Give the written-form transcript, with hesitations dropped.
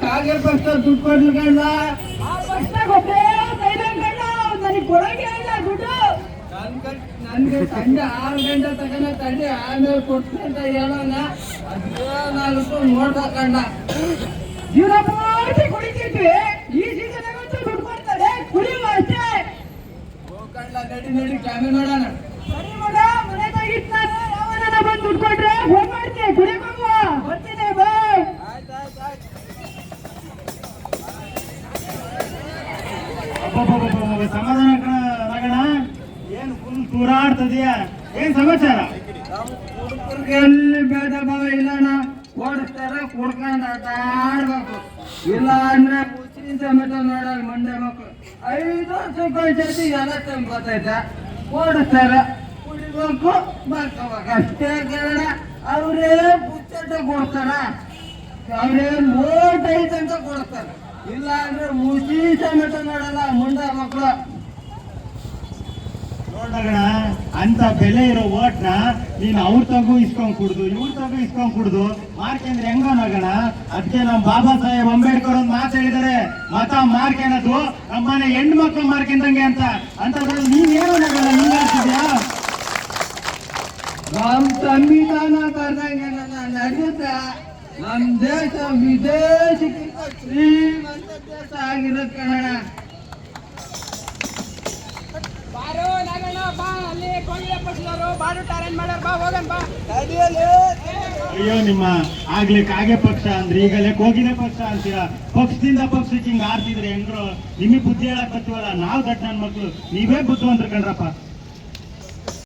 ಕಾಂಗ್ರೆಸ್ ಪಕ್ಷ ದುಡ್ಡು ಕೊಡ್ಲಿ ಕಣ್ಣ ನನಗೆ ಕೊಡಂಗೆ ಇಲ್ಲ ದುಡ್ಡು. ನನ್ಗೆ ಸಂಜೆ 6 ಗಂಟೆ ತಗೊಂಡ ತಡಿ ಆಮೇಲೆ ಕೊಡ್ತೀನಿ ಅಂತ ಹೇಳೋಣ. ಅದೇನಾದ್ರು ನೋಡ್ಬೇಕಂಡ ಜೀವನ ಪೂರ್ತಿ ಕುಡಿತಿದ್ವಿ. ಈ ಸೀಸನ್ ದುಡ್ಡು ಕೊಡ್ತಾರೆ ಕುಡಿಯುವ ಅಷ್ಟೇ. ಹೋಗಂಡ ನಡಿ ನಡಿ ಕ್ಯಾಮೆ ನೋಡೋಣ. ಸರಿ ಮಗ ಮನೆದಾಗಿತ್ತು ನಾನು ಯಾವನ ಬಂದು ದುಡ್ಡು ಕೊಟ್ರೆ ಫೋನ್ ಮಾಡ್ತೀನಿ. ಕುಡಿಯಕ್ಕೆ ಹೋಗುವ ಬರ್ತೀನಿ ಬಾಯ್. ಸಮಾಧಾನ ರಗಣ, ಏನ್ ಫುಲ್ ತೂರಾಡ್ತದೀಯ, ಏನ್ ಸಮಾಚಾರ? ಎಲ್ಲಿ ಬೇಡ ಭಾವ ಇಲ್ಲಣ್ಣ, ಓಡಿಸ್ತಾರ ಕುಡ್ಕೊಂಡು ಆಡ್ಬೇಕು. ಇಲ್ಲ ಅಂದ್ರೆ ಮುಸ್ಲಿಂ ಸಮೇತ ನೋಡಲ್ಲ ಮಂಡ್ಯ ಮಕ್ಕಳು 5 ವರ್ಷಕ್ಕೆ ಎಲ್ಲ ಟೈಮ್ ಗೊತ್ತೈತೆ. ಓಡಿಸ್ತಾರ ಕುಡಿಬೇಕು ಬರ್ಕೋಬೇಕು ಅಷ್ಟೇ ಕಾರಣ. ಅವರೇ ಪುಚ್ಚಟ ಕೊಡ್ತಾರ, ಅವರೇ ನೋಟ್ ಐತಂತ ಕೊಡ್ತಾರ. ಇಲ್ಲ ಅಂದ್ರೆ ಮುಸ್ಲಿಂ ಸಮೇತ ನೋಡಲ್ಲ ಮಂಡ್ಯ ಮಕ್ಕಳು. ನೋಡಗಣ, ಅಂತ ಬೆಲೆ ಇರೋ ಓಟ್ನ ನೀನ್ ಅವ್ರ ತಗು ಇಸ್ಕೊಂಡ್ ಕುಡ್ದು ಇವ್ರ ತಗು ಇಸ್ಕೊಂಡ್ ಕುಡ್ದು ಮಾರ್ಕೆಂದ್ರೆ ಹೆಂಗೋನಗಣ? ಅದಕ್ಕೆ ನಮ್ ಬಾಬಾ ಸಾಹೇಬ್ ಅಂಬೇಡ್ಕರ್ ಒಂದು ಮಾತು ಹೇಳಿದಾರೆ, ಮತ ಮಾರ್ಕೆನದು ನಮ್ಮನೆ ಹೆಣ್ಮಕ್ಳು ಮಾರ್ಕೆಂದಂಗೆ ಅಂತ. ಅಂತದ್ರಲ್ಲಿ ನೀವೇನೋನಗಣ ಹಿಂಗ್ ಹೇಳ್ತಿದ್ಯಾ? ನಮ್ ಸಂವಿಧಾನ ಬರ್ದಂಗೆ ನಡೆಯುತ್ತೆ. ನಮ್ ದೇಶ ವಿದೇಶಕ್ಕಿಂತ ಶ್ರೀಮಂತ ದೇಶ ಆಗಿರೋದು ಕನ್ನಡ. ಅಯ್ಯೋ ನಿಮ್ಮ ಆಗ್ಲೇ ಕಾಗೆ ಪಕ್ಷ ಅಂದ್ರೆ ಈಗಲೇ ಕೋಗಿಲೆ ಪಕ್ಷ ಅಂತೀರಾ. ಪಕ್ಷದಿಂದ ಪಕ್ಷಕ್ಕೆ ಹಿಂಗ್ ಆಡ್ತಿದ್ರೆ ಹೆಂಗ್ರು? ನಿಮಗೆ ಬುದ್ಧಿ ಹೇಳಕ್ ಬರ್ತೀವಲ್ಲ ನಾವು, ದಟ್ ನನ್ ಮಕ್ಳು ನೀವೇ ಬುದ್ಧಿವಂತರು ಕಣ್ರಪ್ಪ.